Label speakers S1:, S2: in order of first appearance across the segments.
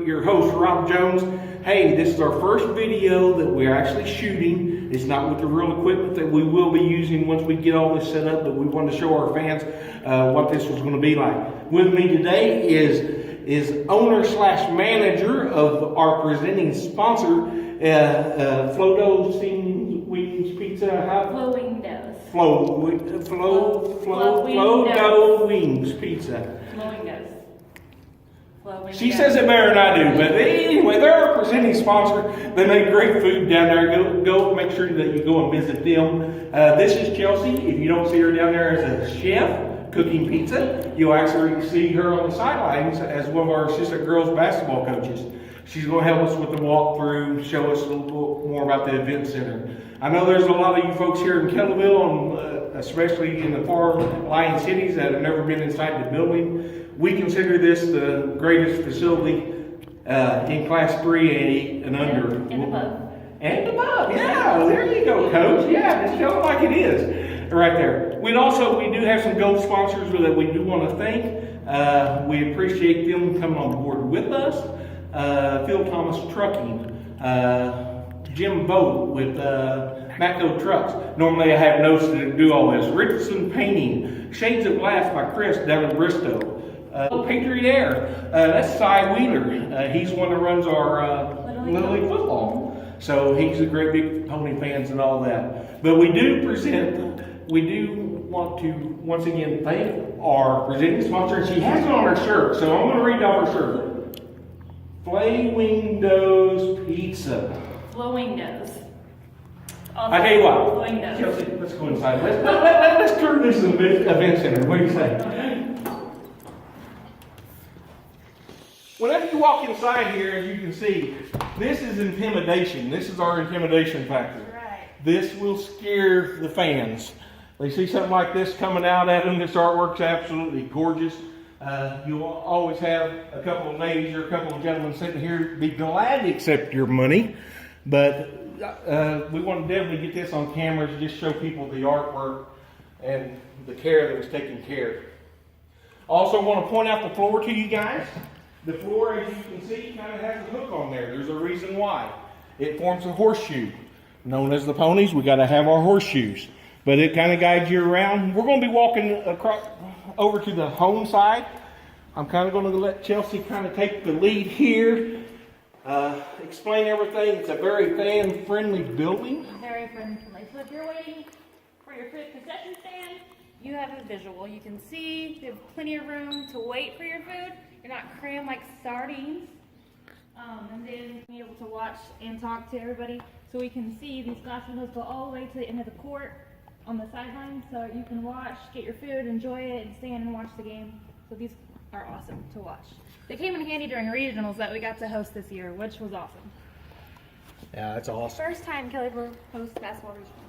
S1: your host, Robby Jones. Hey, this is our first video that we're actually shooting. It's not with the real equipment that we will be using once we get all this set up, but we wanted to show our fans what this was going to be like. With me today is owner slash manager of our presenting sponsor, Flodo Wings Pizza. Flodo Wings Pizza. She says it better than I do, but anyway, they're our presenting sponsor. They make great food down there. Go make sure that you go and visit them. This is Chelsea. If you don't see her down there as a chef cooking pizza, you'll actually see her on the sidelines as one of our assistant girls basketball coaches. She's going to help us with the walkthrough, show us a little more about the event center. I know there's a lot of you folks here in Kellyville, and especially in the far lying cities, that have never been inside the building. We consider this the greatest facility in Class 3 and under.
S2: And above.
S1: And above, yeah. There you go, Coach. Yeah, just show it like it is. Right there. We do have some gold sponsors that we do want to thank. We appreciate them coming on board with us. Phil Thomas Trucking, Jim Boat with Matco Trucks. Normally I have notes to do all this. Richardson Painting, Shades of Glass by Chris down in Bristow. Patriot Air, that's Cy Wheeler. He's one that runs our Little League football. So he's a great big Pony fans and all that. But we do want to once again thank our presenting sponsor. She has it on her shirt, so I'm going to read off her shirt. Flowingdos Pizza.
S2: Flowingdos.
S1: I tell you what,
S2: Flowingdos.
S1: Chelsea, let's go inside. Let's turn this into an event center. What do you say? Whenever you walk inside here, as you can see, this is intimidation. This is our intimidation factor.
S2: Right.
S1: This will scare the fans. They see something like this coming out at them. This artwork's absolutely gorgeous. You'll always have a couple of ladies or a couple of gentlemen sitting here be glad to accept your money. But we want to definitely get this on camera to just show people the artwork and the care that was taken care of. Also want to point out the floor to you guys. The floor, as you can see, kind of has a hook on there. There's a reason why. It forms a horseshoe. Known as the ponies, we got to have our horseshoes. But it kind of guides you around. We're going to be walking across over to the home side. I'm kind of going to let Chelsea kind of take the lead here. Explain everything. It's a very fan-friendly building.
S2: Very friendly. So if you're waiting for your food concession stand, you have a visual. You can see you have plenty of room to wait for your food. You're not crammed like sardines. And then be able to watch and talk to everybody. So we can see these glass windows go all the way to the end of the court on the sideline. So you can watch, get your food, enjoy it, and stand and watch the game. So these are awesome to watch. They came in handy during regionals that we got to host this year, which was awesome.
S1: Yeah, that's awesome.
S2: First time Kellyville hosts basketball regionals.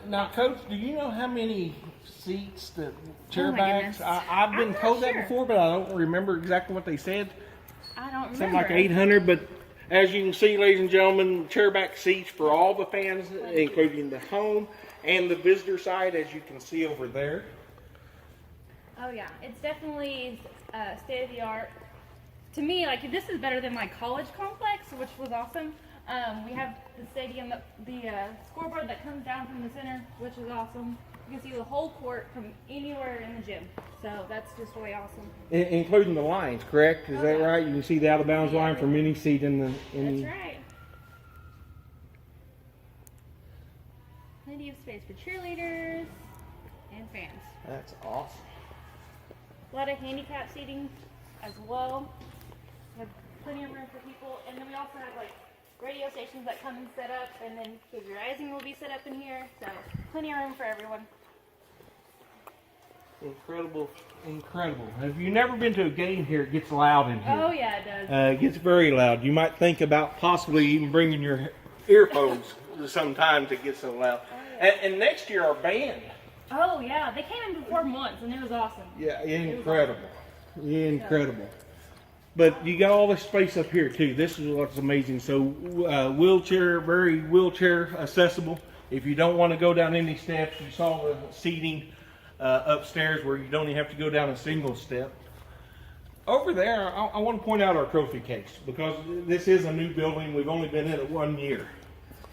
S1: Now, Coach, do you know how many seats that chairbacks?
S2: goodness.
S1: I've been
S2: I'm not
S1: told
S2: sure.
S1: that before, but I don't remember exactly what they said.
S2: I don't remember.
S1: Something like 800, but as you can see, ladies and gentlemen, chairback seats for all the fans, including the home and the visitor side, as you can see over there.
S2: Oh yeah, it's definitely state of the art. To me, like this is better than my college complex, which was awesome. We have the stadium, the scoreboard that comes down from the center, which is awesome. You can see the whole court from anywhere in the gym. So that's just way awesome.
S1: Including the lines, correct? Is that right? You can see the out of bounds line from any seat in the...
S2: That's right. Plenty of space for cheerleaders and fans.
S1: That's awesome.
S2: A lot of handicap seating as well. We have plenty of room for people. And then we also have like radio stations that come and set up, and then KVrising will be set up in here. So plenty of room for everyone.
S1: Incredible, incredible. If you've never been to a game here, it gets loud in here.
S2: Oh yeah, it does.
S1: It gets very loud. You might think about possibly even bringing your earphones sometimes it gets so loud.
S2: Oh, yeah.
S1: And next year our band.
S2: Oh yeah, they came in before once, and it was awesome.
S1: Yeah, incredible. Incredible. But you got all this space up here too. This is what's amazing. So very wheelchair accessible. If you don't want to go down any steps, you saw the seating upstairs where you don't even have to go down a single step. Over there, I want to point out our trophy case because this is a new building. We've only been in it 1 year.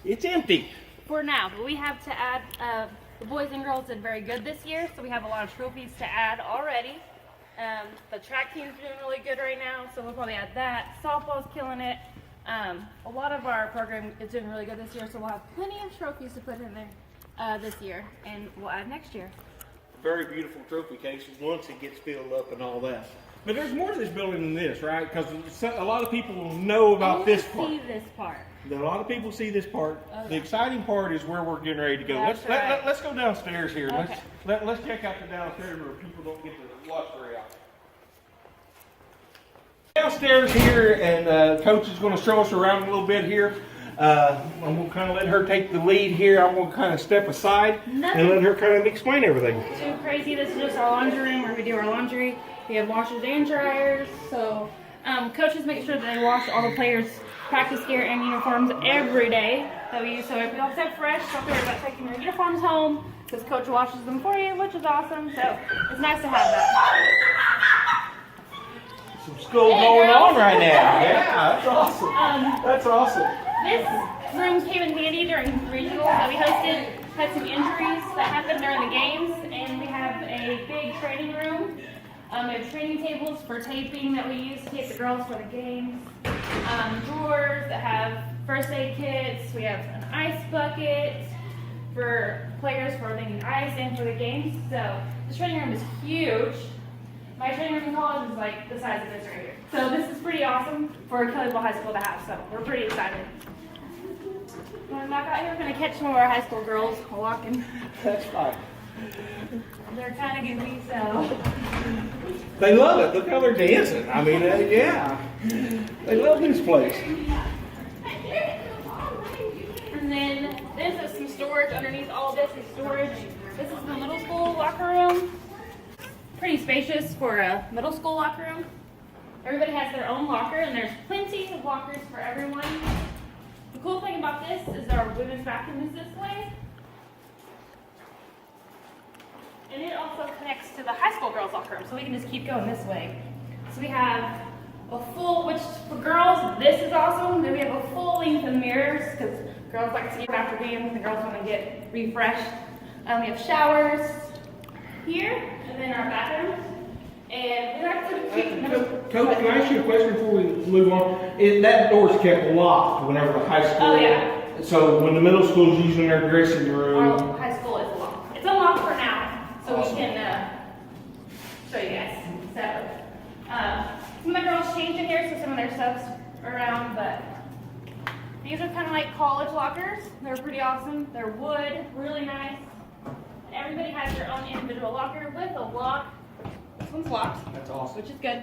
S1: It's empty.
S2: For now, but we have to add, the boys and girls did very good this year, so we have a lot of trophies to add already. The track team's doing really good right now, so we'll probably add that. Softball's killing it. A lot of our program is doing really good this year, so we'll have plenty of trophies to put in there this year, and we'll add next year.
S1: Very beautiful trophy case once it gets filled up and all that. But there's more to this building than this, right? Because a lot of people will know about this part.
S2: See this part.
S1: A lot of people see this part.
S2: Okay.
S1: The exciting part is where we're getting ready to go.
S2: That's
S1: Let's go downstairs here.
S2: Okay.
S1: Let's check out the downstairs where people don't get to watch very often. Downstairs here, and Coach is going to show us around a little bit here. I'm going to kind of let her take the lead here. I'm going to kind of step aside and let her kind of explain everything.
S2: Too crazy. This is just our laundry room where we do our laundry. We have washers and dryers. So coaches make sure that they wash all the players' practice gear and uniforms every day that we use. So if you don't have fresh, don't worry about taking your uniforms home because Coach washes them for you, which is awesome. So it's nice to have that.
S1: Some school going on right now. Yeah, that's awesome. That's awesome.
S2: This room came in handy during regionals that we hosted. Had some injuries that happened during the games, and we have a big training room. We have training tables for taping that we use to tape the girls for the games. Drawers that have first aid kits. We have an ice bucket for players for they need ice and for the games. So this training room is huge. My training room in college is like the size of this right here. So this is pretty awesome for Kellyville High School to have. So we're pretty excited. You want to knock out here? We're going to catch some of our high school girls walking.
S1: That's fine.
S2: They're kind of goofy, so.
S1: They love it. Look how they're dancing. I mean, yeah. They love this place.
S2: And then this is some storage. Underneath all this is storage. This is the middle school locker room. Pretty spacious for a middle school locker room. Everybody has their own locker, and there's plenty of lockers for everyone. The cool thing about this is our women's bathroom is this way. And it also connects to the high school girls' locker room, so we can just keep going this way. So we have a full, which for girls, this is awesome. Then we have a full length of mirrors, because girls like to see after games, and the girls want to get refreshed. We have showers here, and then our bathrooms. And we like to keep
S1: Coach, can I ask you a question before we move on? That door's kept locked whenever the high school.
S2: Oh, yeah.
S1: So when the middle school's using their dressing room.
S2: Our high school is locked. It's unlocked for now, so awesome. We can show you guys. So some of the girls changed in here, so some of their stuff's around, but these are kind of like college lockers. They're pretty awesome. They're wood, really nice. And everybody has their own individual locker with a lock. This one's locked.
S1: That's awesome.
S2: Which is good.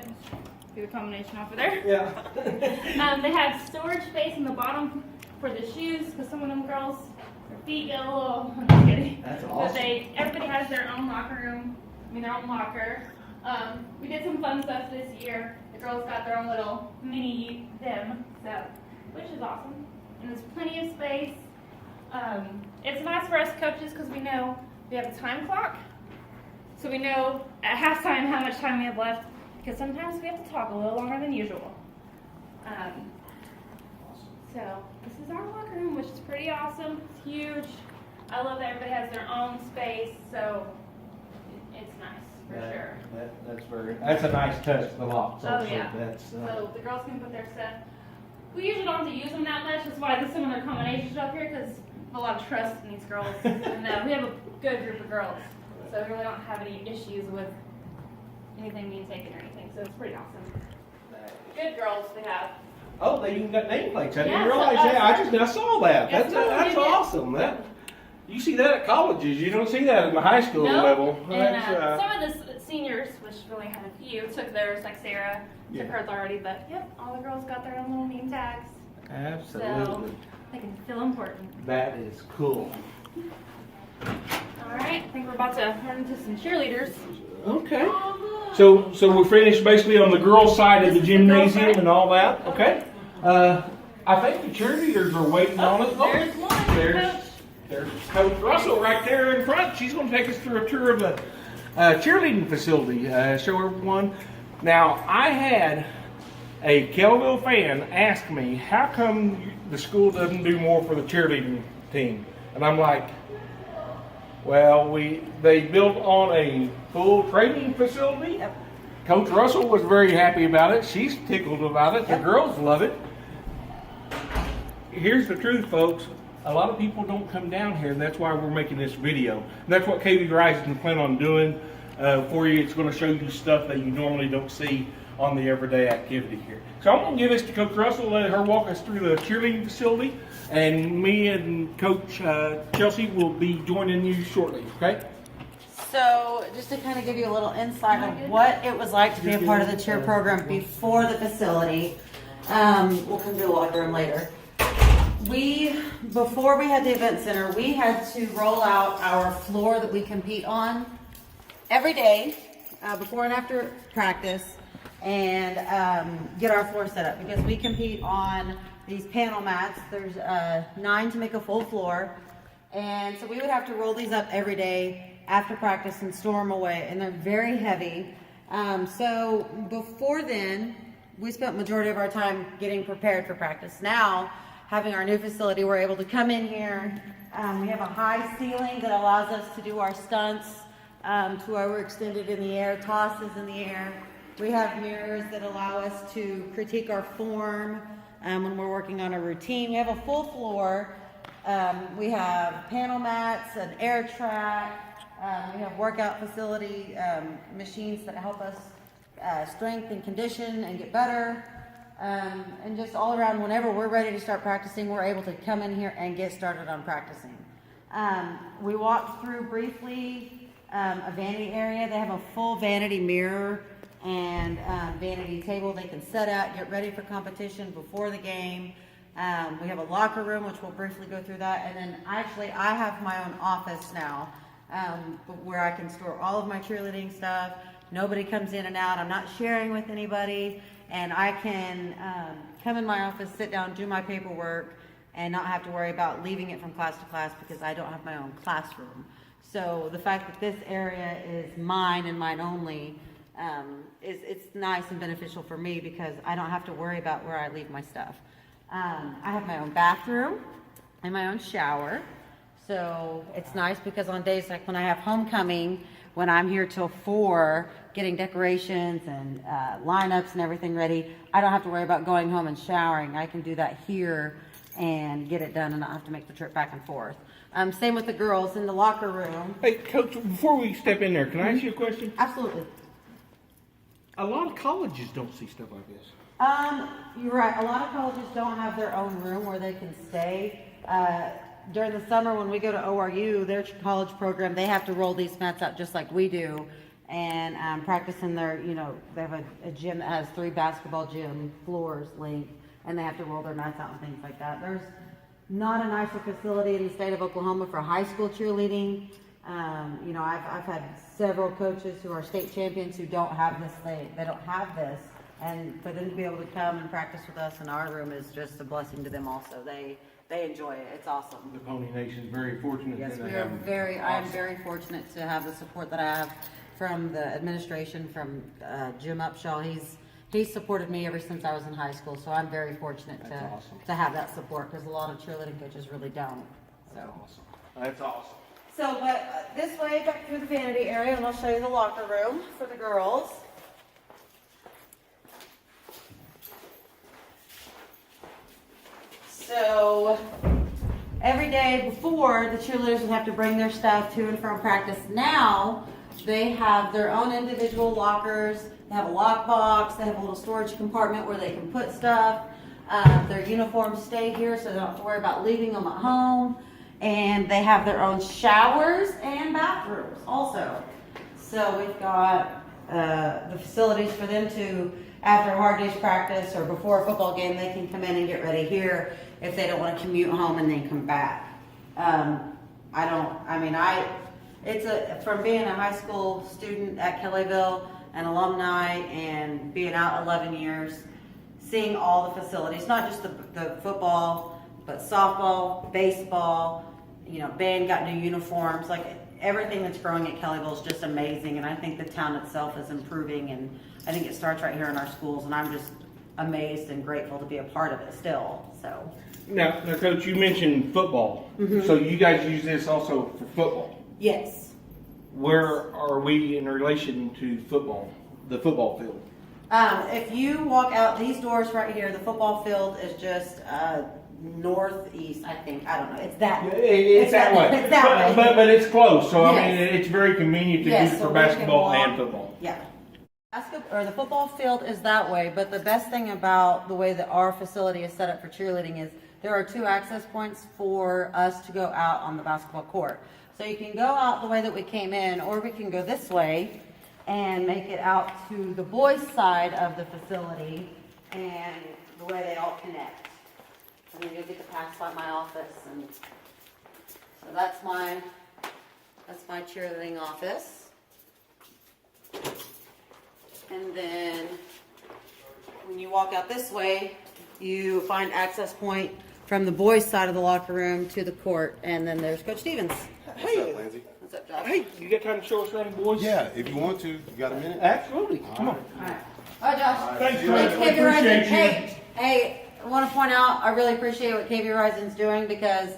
S2: Do the combination off of there.
S1: Yeah.
S2: They have storage space in the bottom for the shoes, because some of them girls, their feet get a little, I'm just kidding.
S1: That's awesome.
S2: But everybody has their own locker room, their own locker. We did some fun stuff this year. The girls got their own little mini them, so, which is awesome. And there's plenty of space. It's nice for us coaches because we know we have a time clock. So we know at halftime how much time we have left, because sometimes we have to talk a little longer than usual. So this is our locker room, which is pretty awesome. It's huge. I love that everybody has their own space, so it's nice for sure.
S1: That's a nice touch. The locks.
S2: Oh yeah.
S1: So
S2: So the girls can put their stuff. We usually don't have to use them that much. That's why there's some of their combinations up here, because a lot of trust in these girls. And we have a good group of girls, so we really don't have any issues with anything being taken or anything. So it's pretty awesome. Good girls we have.
S1: Oh, they even got nameplates. I
S2: Yeah,
S1: didn't realize that. I saw that.
S2: Yes,
S1: That's awesome. You see that at colleges. You don't see that in the high school level.
S2: And some of the seniors, which really had a few, took theirs, like Sarah took hers already. But yep, all the girls got their own little name tags.
S1: Absolutely.
S2: So they can feel important.
S1: That is cool.
S2: All right, I think we're about to run into some cheerleaders.
S1: Okay. So we're finished basically on the girls' side of the gymnasium and all that. Okay. I think the cheerleaders are waiting on us.
S2: There's one.
S1: There's Coach Russell right there in front. She's going to take us through a tour of the cheerleading facility. Show everyone Now, I had a Kelville fan ask me, how come the school doesn't do more for the cheerleading team? And I'm like, well, they built on a full training facility.
S3: Yep.
S1: Coach Russell was very happy about it. She's tickled about it.
S3: Yep.
S1: The girls love it. Here's the truth, folks. A lot of people don't come down here, and that's why we're making this video. And that's what KVrising plan on doing for you. It's going to show you stuff that you normally don't see on the everyday activity here. So I'm going to give this to Coach Russell, let her walk us through the cheerleading facility, and me and Coach Chelsea will be joining you shortly, okay?
S3: So, just to kind of give you a little insight of what it was like to be a part of the cheer program before the facility. We'll come to the locker room later. Before we had the event center, we had to roll out our floor that we compete on every day, before and after practice, and get our floor set up because we compete on these panel mats. There's 9 to make a full floor, and so we would have to roll these up every day after practice and store them away, and they're very heavy. So before then, we spent majority of our time getting prepared for practice. Now, having our new facility, we're able to come in here. We have a high ceiling that allows us to do our stunts to where we're extended in the air, tosses in the air. We have mirrors that allow us to critique our form when we're working on a routine. We have a full floor. We have panel mats, an air track. We have workout facility machines that help us strengthen, condition, and get better. And just all around, whenever we're ready to start practicing, we're able to come in here and get started on practicing. We walked through briefly a vanity area. They have a full vanity mirror and vanity table they can set at, get ready for competition before the game. We have a locker room, which we'll briefly go through that. And then actually, I have my own office now where I can store all of my cheerleading stuff. Nobody comes in and out. I'm not sharing with anybody. And I can come in my office, sit down, do my paperwork, and not have to worry about leaving it from class to class because I don't have my own classroom. So the fact that this area is mine and mine only, it's nice and beneficial for me because I don't have to worry about where I leave my stuff. I have my own bathroom and my own shower. So it's nice because on days like when I have homecoming, when I'm here till 4 getting decorations and lineups and everything ready, I don't have to worry about going home and showering. I can do that here and get it done and not have to make the trip back and forth. Same with the girls in the locker room.
S1: Hey, Coach, before we step in there, can I ask you a question?
S3: Absolutely.
S1: A lot of colleges don't see stuff like this.
S3: You're right. A lot of colleges don't have their own room where they can stay. During the summer when we go to ORU, their college program, they have to roll these mats out just like we do and practice in their, they have a gym that has 3 basketball gym floors linked and they have to roll their mats out and things like that. There's not a nicer facility in the state of Oklahoma for high school cheerleading. I've had several coaches who are state champions who don't have this thing. They don't have this. And for them to be able to come and practice with us in our room is just a blessing to them also. They enjoy it. It's awesome.
S1: The Pony Nation is very fortunate.
S3: Yes,
S1: that
S3: we
S1: they
S3: are
S1: have
S3: I am very fortunate to have the support that I have from the administration, from Jim Upshaw. He's supported me ever since I was in high school, so I'm very fortunate to have that support because a lot of cheerleading coaches really don't.
S1: That's awesome. That's awesome.
S3: So, but this way, back through the vanity area, and I'll show you the locker room for the girls. So, every day before, the cheerleaders would have to bring their stuff to and from practice. Now, they have their own individual lockers. They have a lockbox. They have a little storage compartment where they can put stuff. Their uniforms stay here, so they don't have to worry about leaving them at home. And they have their own showers and bathrooms also. So we've got the facilities for them to, after a hard day's practice or before a football game, they can come in and get ready here if they don't want to commute home and then come back. From being a high school student at Kellyville, an alumni, and being out 11 years, seeing all the facilities, not just the football, but softball, baseball, band got new uniforms. Like, everything that's growing at Kellyville is just amazing, and I think the town itself is improving, and I think it starts right here in our schools, and I'm just amazed and grateful to be a part of it still, so.
S1: Now, Coach, you mentioned football. So you guys use this also for football.
S3: Yes.
S1: Where are we in relation to football, the football field?
S3: If you walk out these doors right here, the football field is just northeast, I think. I don't know. It's that.
S1: It's that way.
S3: It's that way.
S1: But it's close, so
S3: Yes.
S1: I mean, it's very convenient to use it
S3: so
S1: for
S3: we can
S1: basketball
S3: walk-
S1: and football.
S3: Yeah. The football field is that way, but the best thing about the way that our facility is set up for cheerleading is there are 2 access points for us to go out on the basketball court. So you can go out the way that we came in, or we can go this way and make it out to the boys' side of the facility, and the way they all connect. And then you'll get to pass by my office, and so that's my cheerleading office. And then when you walk out this way, you find access point from the boys' side of the locker room to the court, and then there's Coach Stevens.
S4: What's up, Lindsey?
S3: What's up, Josh?
S1: Hey, you got time to show us around, boys?
S4: Yeah, if you want to, you got a minute?
S1: Absolutely. Come on.
S3: All right. All right, Josh.
S1: Thanks,
S3: Thanks,
S1: Coach.
S3: KVrising.
S1: Appreciate you.
S3: Hey, I want to point out, I really appreciate what KVrising's doing, because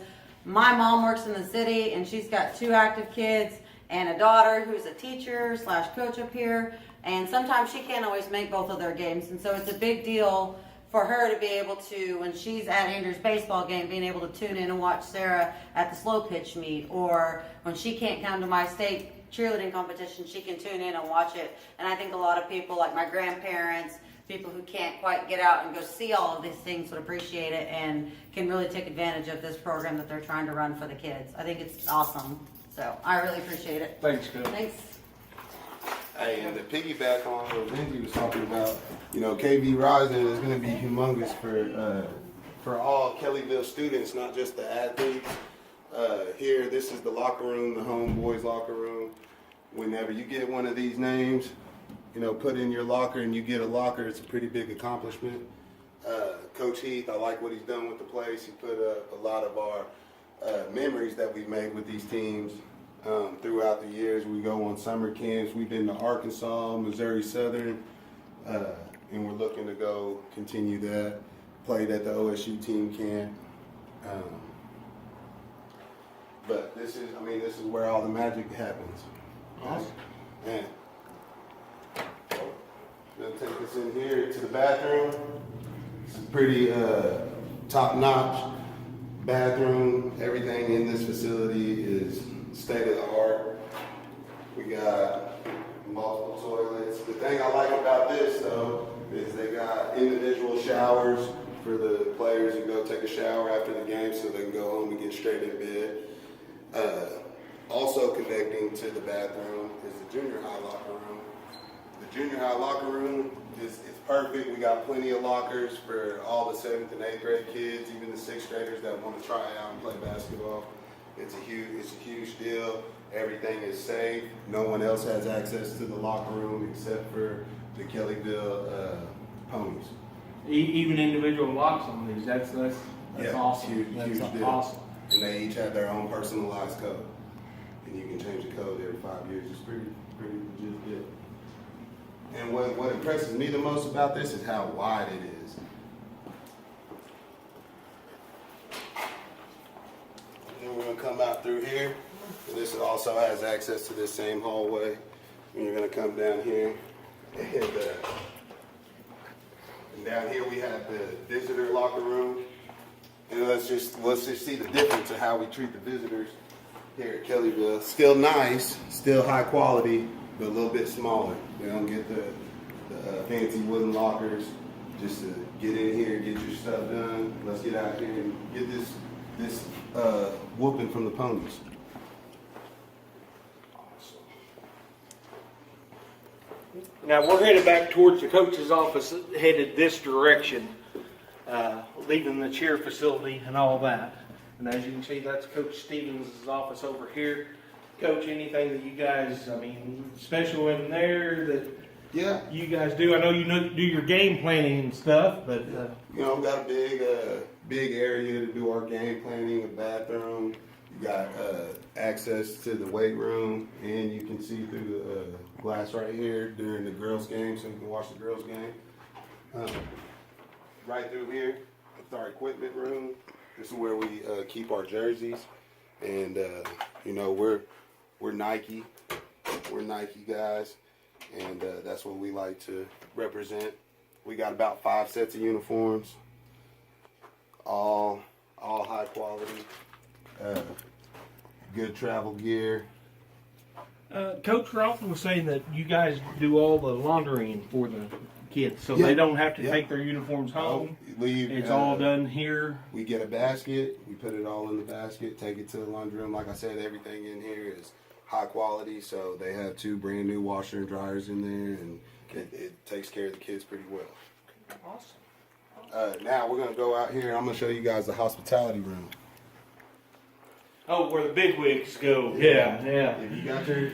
S3: my mom works in the city, and she's got 2 active kids and a daughter who's a teacher / coach up here, and sometimes she can't always make both of their games, and so it's a big deal for her to be able to, when she's at Andrew's baseball game, being able to tune in and watch Sarah at the slow pitch meet, or when she can't come to my state cheerleading competition, she can tune in and watch it. And I think a lot of people, like my grandparents, people who can't quite get out and go see all of these things, would appreciate it and can really take advantage of this program that they're trying to run for the kids. I think it's awesome. So I really appreciate it.
S1: Thanks, Coach.
S3: Thanks.
S4: Hey, and to piggyback on what Lindsey was talking about, you know, KVrising is going to be humongous for all Kellyville students, not just the athletes. Here, this is the locker room, the homeboys locker room. Whenever you get one of these names, you know, put in your locker and you get a locker, it's a pretty big accomplishment. Coach Heath, I like what he's done with the place. He put up a lot of our memories that we've made with these teams. Throughout the years, we go on summer camps. We've been to Arkansas, Missouri Southern, and we're looking to go continue that. Played at the OSU team camp. But this is where all the magic happens.
S1: Awesome.
S4: Man. Gonna take us in here to the bathroom. It's a pretty top-notch bathroom. Everything in this facility is state of the art. We got multiple toilets. The thing I like about this though is they got individual showers for the players to go take a shower after the game so they can go home and get straight in bed. Also connecting to the bathroom is the junior high locker room. The junior high locker room is perfect. We got plenty of lockers for all the 7th and 8th grade kids, even the 6th graders that want to try out and play basketball. It's a huge deal. Everything is safe. No one else has access to the locker room except for the Kellyville ponies.
S1: Even individual locks on these. That's
S4: Yeah,
S1: awesome.
S4: huge
S1: That's
S4: deal.
S1: awesome.
S4: And they each have their own personalized code. And you can change the code every 5 years. It's pretty legit deal. And what impresses me the most about this is how wide it is. And then we're gonna come out through here. And this also has access to this same hallway. And you're gonna come down here. And down here we have the visitor locker room. And let's just see the difference of how we treat the visitors here at Kellyville. Still nice, still high quality, but a little bit smaller. We don't get the fancy wooden lockers. Just to get in here, get your stuff done. Let's get out here and get this whooping from the ponies.
S1: Now we're headed back towards the coach's office, headed this direction, leaving the cheer facility and all that. And as you can see, that's Coach Stevens' office over here. Coach, anything that you guys, special in there that you guys do? I know you do your game planning and stuff, but
S4: you know, we've got a big area to do our game planning, a bathroom, You got access to the weight room, and you can see through the glass right here during the girls' game, so you can watch the girls' game. Right through here, it's our equipment room. This is where we keep our jerseys, and you know we're Nike guys, and that's what we like to represent. We got about 5 sets of uniforms, all high quality, good travel gear.
S1: Coach Roth was saying that you guys do all the laundering for the kids, so
S4: Yeah.
S1: they don't have to
S4: Yeah.
S1: take their uniforms home.
S4: Leave.
S1: It's all done here.
S4: We get a basket. We put it all in the basket. Take it to the laundry room. Like I said, everything in here is high quality. So they have 2 brand new washer and dryers in there, and it takes care of the kids pretty well.
S1: Awesome.
S4: Now we're gonna go out here. I'm gonna show you guys the hospitality room.
S1: Oh, where the big wigs go. Yeah.
S4: If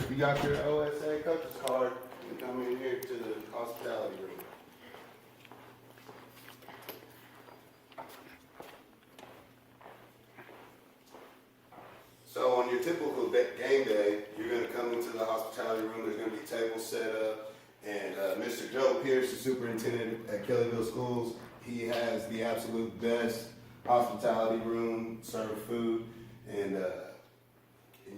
S4: you got your OSA coach's card, you come in here to the hospitality room. So on your typical game day, you're going to come into the hospitality room. There's going to be tables set up, and Mr. Joe Pierce, the superintendent at Kellyville Schools, he has the absolute best hospitality room, serve food, and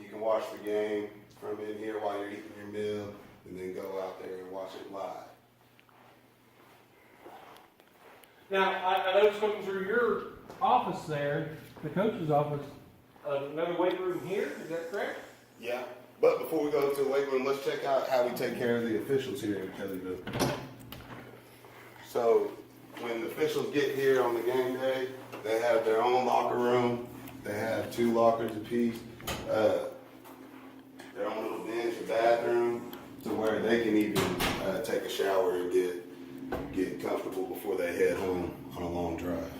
S4: you can watch the game from in here while you're eating your meal, and then go out there and watch it live.
S1: Now, I noticed looking through your office there, the coach's office, another weight room here. Is that correct?
S4: Yeah. But before we go to the weight room, let's check out how we take care of the officials here at Kellyville. So when the officials get here on the game day, they have their own locker room. They have 2 lockers apiece, their own little bench, a bathroom, to where they can even take a shower and get comfortable before they head home on a long drive.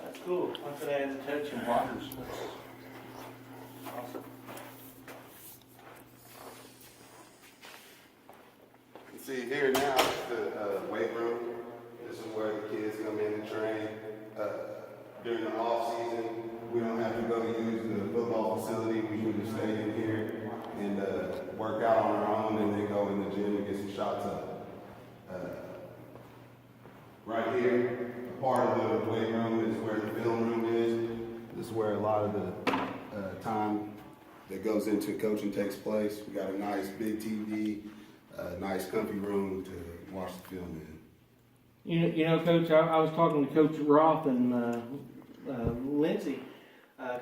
S1: That's cool. Once it adds a touch and waters. That's awesome.
S4: You see here now is the weight room. This is where the kids come in and train. During the off season, we don't have to go use the football facility. We usually stay in here and work out on our own, and then go in the gym and get some shots up. Right here, a part of the weight room is where the film room is. This is where a lot of the time that goes into coaching takes place. We got a nice big TV, a nice comfy room to watch the film in.
S1: You know, Coach, I was talking to Coach Roth and Lindsey,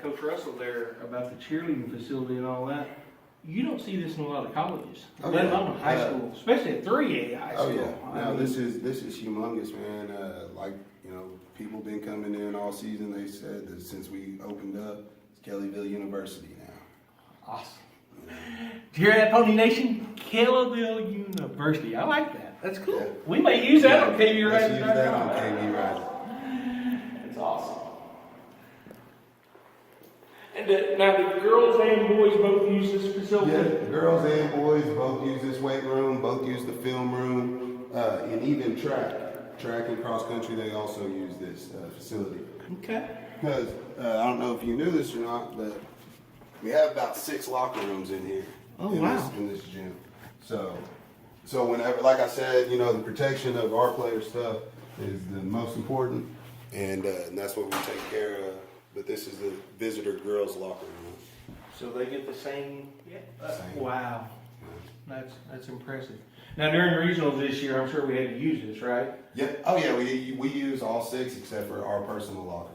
S1: Coach Russell there, about the cheerleading facility and all that. You don't see this in a lot of colleges, let alone high school, especially at 3A high school.
S4: Oh yeah, no, this is humongous, man. Like, you know, people been coming in all season. They said that since we opened up, it's Kellyville University now.
S1: Awesome. Did you hear that, Pony Nation? Kellyville University. I like that. That's cool.
S4: Yeah.
S1: We may use that on KVrising.
S4: Let's use that on KVrising.
S1: It's awesome. And now the girls and boys both use this facility?
S4: Yeah, the girls and boys both use this weight room, both use the film room, and even track and cross country, they also use this facility.
S1: Okay.
S4: Because I don't know if you knew this or not, but we have about 6 locker rooms in here.
S1: Oh,
S4: wow. In this gym. So whenever, like I said, you know, the protection of our player stuff is the most important, and that's what we take care of. But this is the visitor girls locker room.
S1: So they get the same?
S4: Same.
S1: Wow. That's impressive. Now during regionals this year, I'm sure we had to use this, right?
S4: Yeah. Oh yeah. We use all 6 except for our personal locker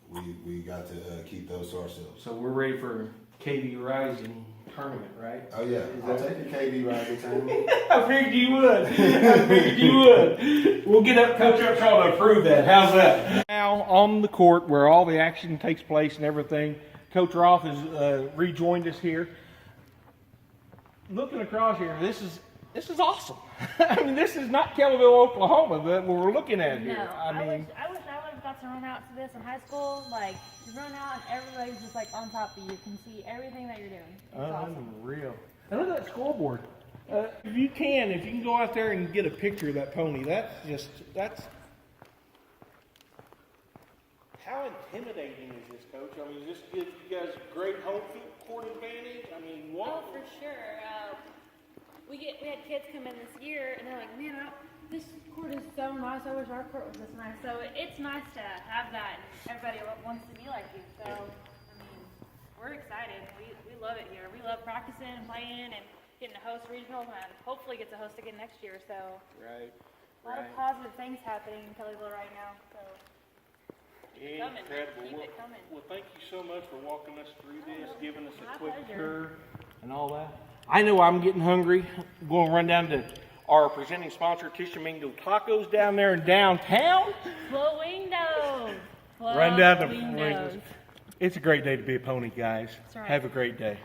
S4: rooms. We got to keep those to ourselves.
S1: So we're ready for KVrising tournament, right?
S4: Oh yeah. I'll take the KVrising tournament.
S1: I figured you would. We'll get up, Coach Upshaw to approve that. How's that? Now on the court where all the action takes place and everything, Coach Roth has rejoined us here. Looking across here, this is awesome. I mean, this is not Kellyville, Oklahoma that we're looking at here.
S2: No,
S1: I mean,
S2: I wish I would have got to run out to this in high school. Like, you run out and everybody's just like on top of you. You can see everything that you're doing. It's awesome.
S1: unreal. And look at that scoreboard. If you can go out there and get a picture of that pony, that's How intimidating is this, Coach? I mean, does this give you guys great home court advantage? I mean, what?
S2: Oh, for sure. We had kids come in this year, and they're like, man, this court is so nice. I wish our court was this nice. So it's nice to have that, and everybody wants to be like you. So, I mean, we're excited. We love it here. We love practicing and playing and getting to host regionals, and hopefully get to host again next year. So,
S1: Right.
S2: a lot of positive things happening in Kellyville right now. So, coming.
S1: Incredible.
S2: Keep it coming.
S1: Well, thank you so much for walking us through this, giving us
S2: My
S1: a quick
S2: pleasure.
S1: tour and all that. I know I'm getting hungry. I'm going to run down to our presenting sponsor, Tishomingo Tacos, down there in downtown.
S2: Flamingo.
S1: Run down to
S2: Flamingos.
S1: It's a great day to be a pony, guys.
S2: That's right.
S1: Have a great day.